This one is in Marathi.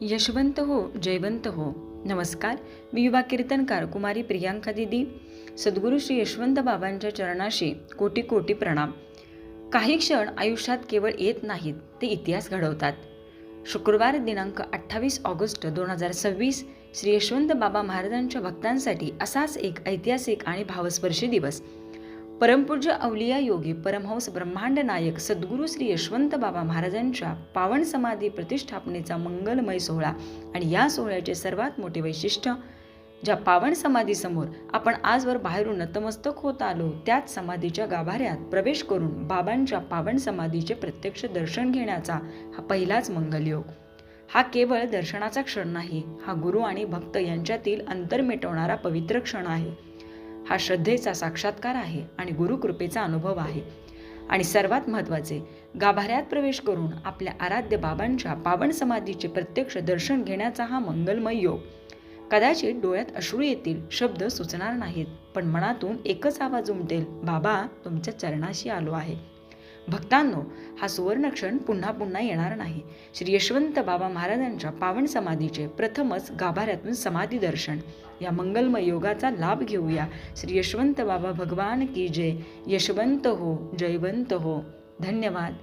यशवंत हो, जयवंत हो. नमस्कार, मी युवा कीर्तनकार कुमारी प्रियांका दिदी. सद्गुरू श्री यशवंत बाबांच्या चरणाशी कोटी कोटी प्रणाम. काही क्षण आयुष्यात केवळ येत नाहीत, ते इतिहास घडवतात. शुक्रवार दिनांक 28 ऑगस्ट 2026 श्री यशवंत बाबा महाराजांच्या भक्तांसाठी असाच एक ऐतिहासिक आणि भावस्पर्शी दिवस. परमपूज्य अवलिया योगी परमहंस ब्रह्मांड नायक सद्गुरू श्री यशवंत बाबा महाराजांच्या पावन समाधी प्रतिष्ठापनेचा मंगलमय सोहळा. आणि या सोहळ्याचे सर्वात मोठे वैशिष्ट्य, ज्या पावन समाधीसमोर आपण आजवर बाहेरून नतमस्तक होत आलो, त्याच समाधीच्या गाभाऱ्यात प्रवेश करून बाबांच्या पावन समाधीचे प्रत्यक्ष दर्शन घेण्याचा हा पहिलाच मंगलयोग. हा केवळ दर्शनाचा क्षण नाही, हा गुरु आणि भक्त यांच्यातील अंतर मिटवणारा पवित्र क्षण आहे. हा श्रद्धेचा साक्षात्कार आहे आणि गुरुकृपेचा अनुभव आहे. आणि सर्वात महत्त्वाचे, गाभाऱ्यात प्रवेश करून आपल्या आराध्य बाबांच्या पावन समाधीचे प्रत्यक्ष दर्शन घेण्याचा हा मंगलमय योग. कदाचित डोळ्यात अश्रू येतील, शब्द सुचणार नाहीत, पण मनातून एकच आवाज उमटेल, बाबा तुमच्या चरणाशी आलो आहे. भक्तांनो, हा सुवर्णक्षण पुन्हा पुन्हा येणार नाही. श्री यशवंत बाबा महाराजांच्या पावन समाधीचे प्रथमच गाभाऱ्यातून समाधी दर्शन या मंगलमय योगाचा लाभ घेऊया. श्री यशवंत बाबा भगवान की जय. यशवंत हो, जयवंत हो. धन्यवाद.